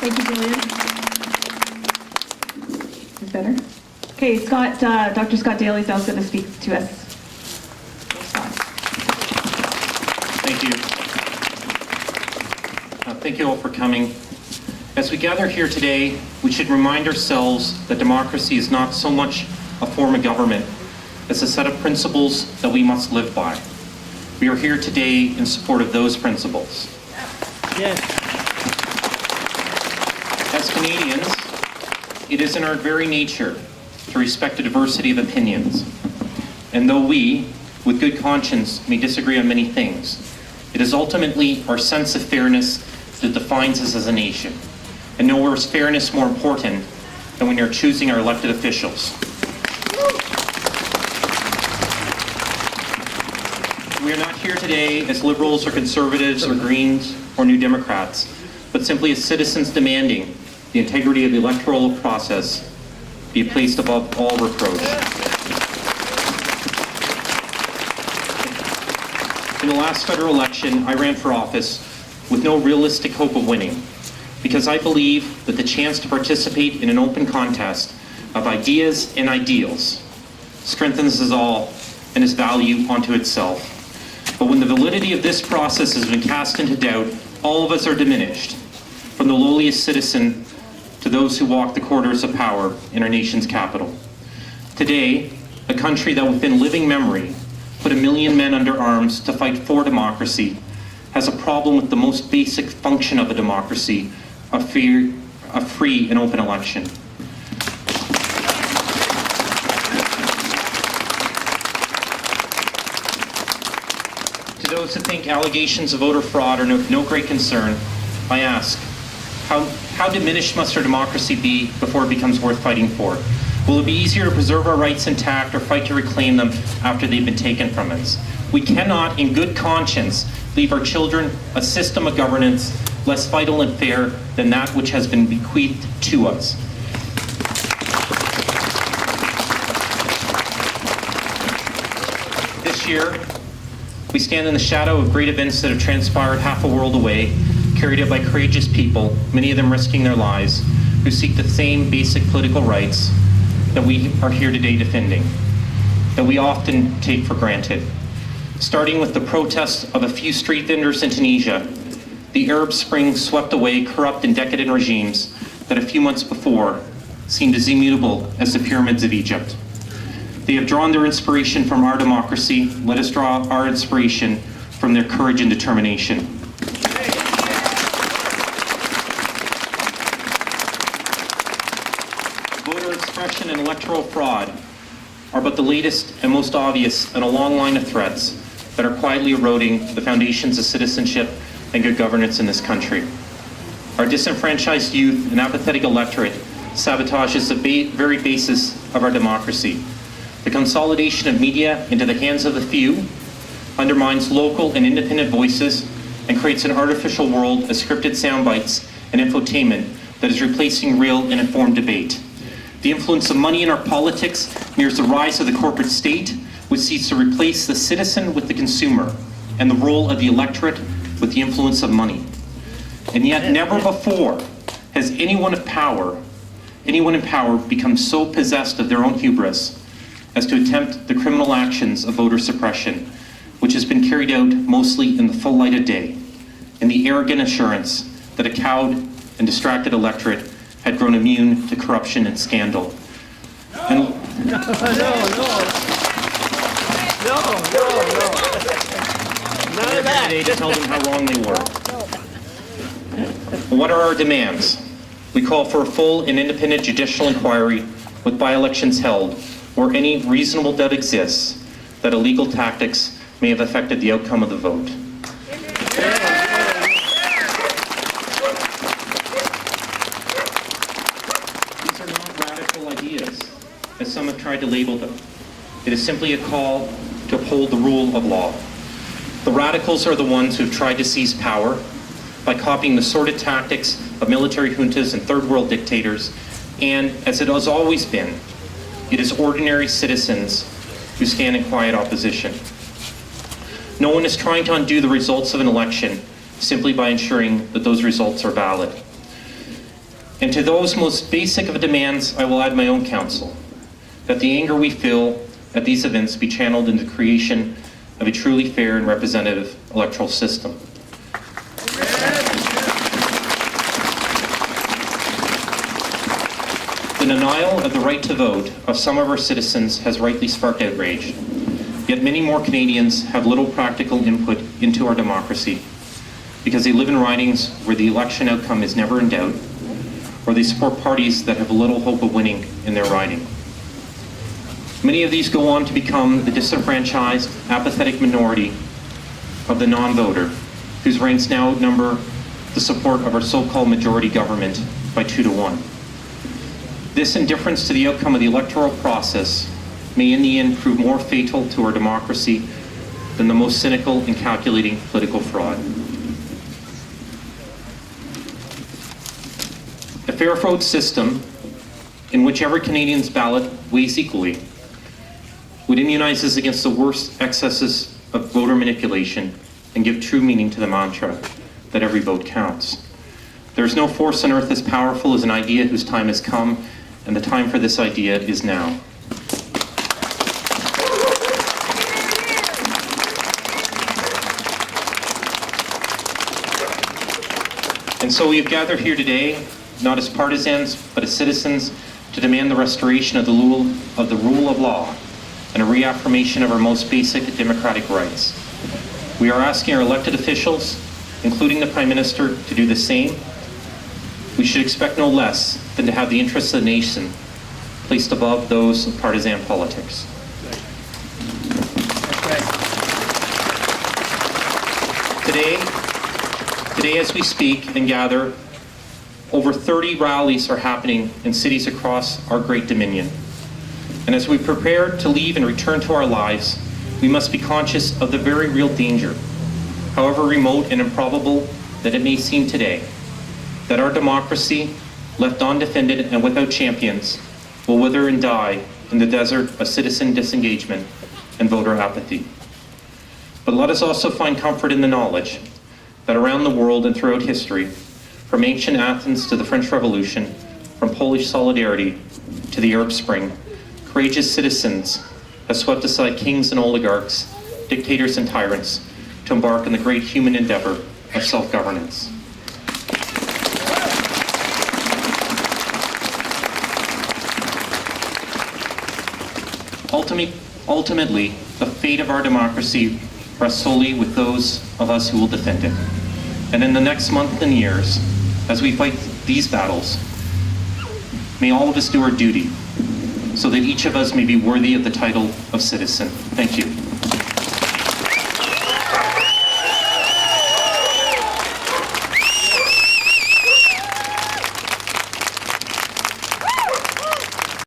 Thank you, Julian. Is better? Okay, Scott, Dr. Scott Daley is also going to speak to us. Scott. Thank you. Thank you all for coming. As we gather here today, we should remind ourselves that democracy is not so much a form of government as a set of principles that we must live by. We are here today in support of those principles. Yes. As Canadians, it is in our very nature to respect a diversity of opinions. And though we, with good conscience, may disagree on many things, it is ultimately our sense of fairness that defines us as a nation. And nowhere is fairness more important than when you're choosing our elected officials. We are not here today as liberals or conservatives or Greens or New Democrats, but simply as citizens demanding the integrity of the electoral process be placed above all reproach. In the last federal election, I ran for office with no realistic hope of winning, because I believe that the chance to participate in an open contest of ideas and ideals strengthens us all and its value onto itself. But when the validity of this process has been cast into doubt, all of us are diminished, from the lowliest citizen to those who walk the corridors of power in our nation's capital. Today, a country that within living memory put 1 million men under arms to fight for democracy has a problem with the most basic function of a democracy, a free and open election. To those who think allegations of voter fraud are no great concern, I ask, how diminished must our democracy be before it becomes worth fighting for? Will it be easier to preserve our rights intact or fight to reclaim them after they've been taken from us? We cannot, in good conscience, leave our children a system of governance less vital and fair than that which has been bequeathed to us. This year, we stand in the shadow of great events that have transpired half a world away, carried out by courageous people, many of them risking their lives, who seek the same basic political rights that we are here today defending, that we often take for granted. Starting with the protests of a few street vendors in Tunisia, the Arab Spring swept away corrupt and decadent regimes that a few months before seemed as immutable as the pyramids of Egypt. They have drawn their inspiration from our democracy. Let us draw our inspiration from their courage and determination. Voter suppression and electoral fraud are but the latest and most obvious in a long line of threats that are quietly eroding the foundations of citizenship and good governance in this country. Our disenfranchised youth and apathetic electorate sabotages the very basis of our democracy. The consolidation of media into the hands of the few undermines local and independent voices and creates an artificial world of scripted sound bites and infotainment that is replacing real and informed debate. The influence of money in our politics mirrors the rise of the corporate state, which seeks to replace the citizen with the consumer and the role of the electorate with the influence of money. And yet never before has anyone in power become so possessed of their own hubris as to attempt the criminal actions of voter suppression, which has been carried out mostly in the full light of day, in the arrogant assurance that a cowed and distracted electorate had grown immune to corruption and scandal. And No. None of that. today to tell them how wrong they were. What are our demands? We call for a full and independent judicial inquiry with by-elections held where any reasonable doubt exists that illegal tactics may have affected the outcome of the vote. These are not radical ideas, as some have tried to label them. It is simply a call to uphold the rule of law. The radicals are the ones who have tried to seize power by copying the sordid tactics of military juntas and third world dictators, and as it has always been, it is ordinary citizens who stand in quiet opposition. No one is trying to undo the results of an election simply by ensuring that those results are valid. And to those most basic of demands, I will add my own counsel, that the anger we feel at these events be channeled into the creation of a truly fair and representative electoral system. The denial of the right to vote of some of our citizens has rightly sparked outrage. Yet many more Canadians have little practical input into our democracy because they live in ridings where the election outcome is never in doubt, or they support parties that have little hope of winning in their riding. Many of these go on to become the disenfranchised, apathetic minority of the non-voter, whose ranks now outnumber the support of our so-called majority government by 2 to 1. This indifference to the outcome of the electoral process may in the end prove more fatal to our democracy than the most cynical and calculating political fraud. A fair vote system in which every Canadian's ballot weighs equally would immunize us against the worst excesses of voter manipulation and give true meaning to the mantra that every vote counts. There is no force on earth as powerful as an idea whose time has come, and the time for this idea is now. And so we have gathered here today, not as partisans, but as citizens, to demand the restoration of the rule of law and a reaffirmation of our most basic democratic rights. We are asking our elected officials, including the Prime Minister, to do the same. We should expect no less than to have the interests of the nation placed above those of partisan politics. Today as we speak and gather, over 30 rallies are happening in cities across our great Dominion. And as we prepare to leave and return to our lives, we must be conscious of the very real danger, however remote and improbable that it may seem today, that our democracy, left undefended and without champions, will wither and die in the desert of citizen disengagement and voter apathy. But let us also find comfort in the knowledge that around the world and throughout history, from ancient Athens to the French Revolution, from Polish solidarity to the Arab Spring, courageous citizens have swept aside kings and oligarchs, dictators and tyrants, to embark on the great human endeavor of self-governance. Ultimately, the fate of our democracy rests solely with those of us who will defend it. And in the next month and years, as we fight these battles, may all of us do our duty so that each of us may be worthy of the title of citizen. Thank you.